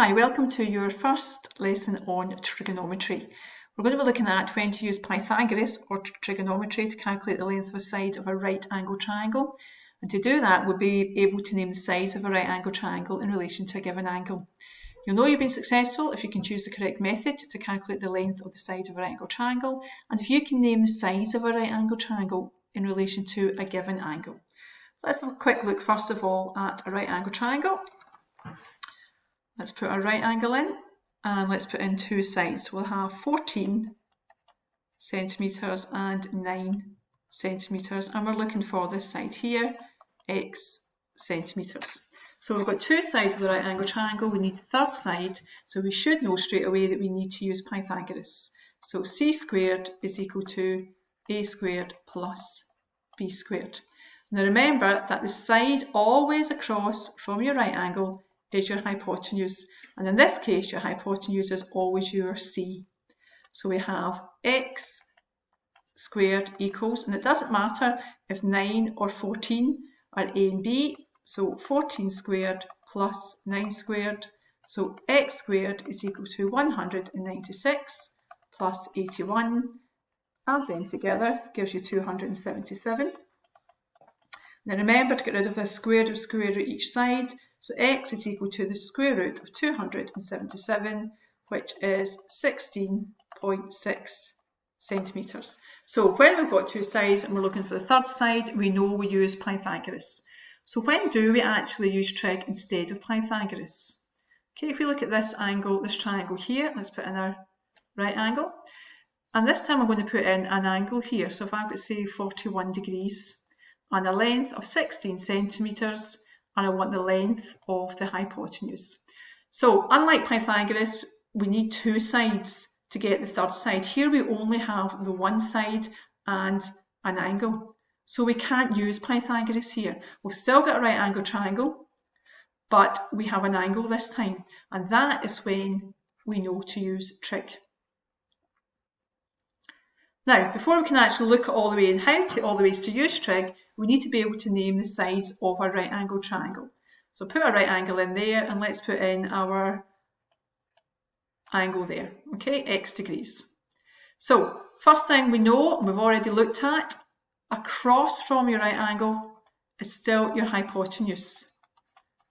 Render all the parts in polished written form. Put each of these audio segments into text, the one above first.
Hi, welcome to your first lesson on trigonometry. We're going to be looking at when to use Pythagoras or trigonometry to calculate the length of a side of a right angle triangle. And to do that, we'll be able to name the sides of a right angle triangle in relation to a given angle. You'll know you've been successful if you can choose the correct method to calculate the length of the side of a right angle triangle, and if you can name the sides of a right angle triangle in relation to a given angle. Let's have a quick look first of all at a right angle triangle. Let's put a right angle in and let's put in two sides. We'll have 14 centimetres and 9 centimetres, and we're looking for this side here, x centimetres. So we've got two sides of the right angle triangle. We need the third side, so we should know straight away that we need to use Pythagoras. So c squared is equal to a squared plus b squared. Now remember that the side always across from your right angle is your hypotenuse, and in this case your hypotenuse is always your c. So we have x squared equals, and it doesn't matter if 9 or 14 are a and b, so 14 squared plus 9 squared, so x squared is equal to 196 plus 81, add them together gives you 277. Now remember to get rid of the square root each side, so x is equal to the square root of 277, which is 16.6 centimetres. So when we've got two sides and we're looking for the third side, we know we use Pythagoras. So when do we actually use trig instead of Pythagoras? Okay, if we look at this angle, this triangle here, let's put in our right angle. And this time I'm going to put in an angle here. So if I've got, say, 41 degrees and a length of 16 centimetres, and I want the length of the hypotenuse. So unlike Pythagoras, we need two sides to get the third side. Here we only have the one side and an angle. So we can't use Pythagoras here. We've still got a right angle triangle, but we have an angle this time. And that is when we know to use trig. Now, before we can actually look at all the way and all the ways to use trig, we need to be able to name the sides of our right angle triangle. So put a right angle in there and let's put in our angle there, okay, x degrees. So first thing we know, and we've already looked at, across from your right angle is still your hypotenuse,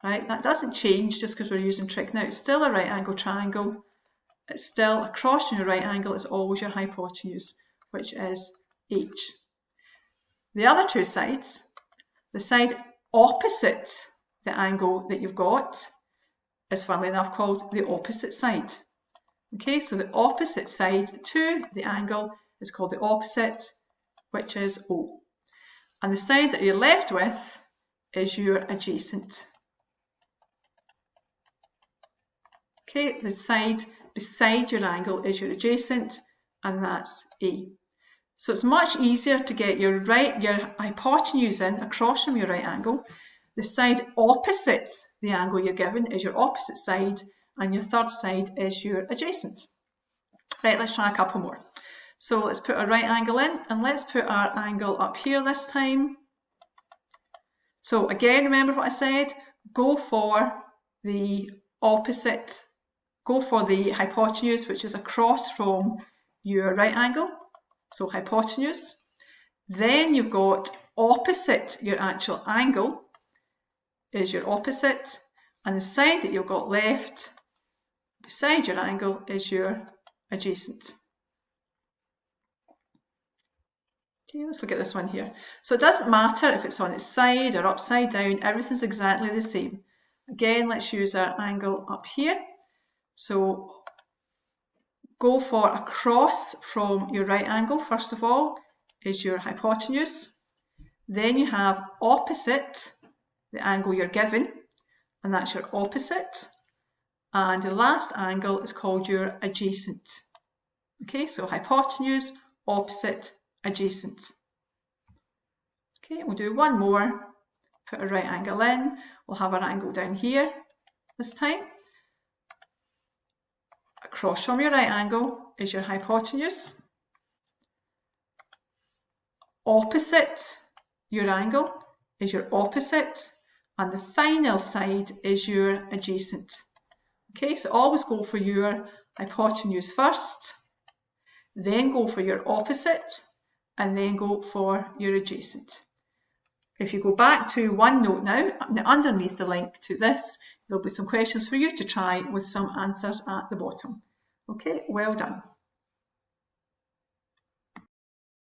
right? That doesn't change just because we're using trig now. It's still a right angle triangle. It's still across from your right angle is always your hypotenuse, which is h. The other two sides, the side opposite the angle that you've got is, funnily enough, called the opposite side. Okay, so the opposite side to the angle is called the opposite, which is O. And the side that you're left with is your adjacent. Okay, the side beside your angle is your adjacent, and that's A. So it's much easier to get your hypotenuse in across from your right angle. The side opposite the angle you're given is your opposite side, and your third side is your adjacent. Right, let's try a couple more. So let's put a right angle in, and let's put our angle up here this time. So again, remember what I said, go for the opposite, go for the hypotenuse, which is across from your right angle. So hypotenuse. Then you've got opposite your actual angle is your opposite, and the side that you've got left beside your angle is your adjacent. Okay, let's look at this one here. So it doesn't matter if it's on its side or upside down, everything's exactly the same. Again, let's use our angle up here. So go for across from your right angle, first of all, is your hypotenuse. Then you have opposite the angle you're given, and that's your opposite. And the last angle is called your adjacent. Okay, so hypotenuse, opposite, adjacent. Okay, we'll do one more. Put a right angle in. We'll have our angle down here this time. Across from your right angle is your hypotenuse. Opposite your angle is your opposite, and the final side is your adjacent. Okay, so always go for your hypotenuse first, then go for your opposite, and then go for your adjacent. If you go back to OneNote now, underneath the link to this, there'll be some questions for you to try with some answers at the bottom. Okay, well done.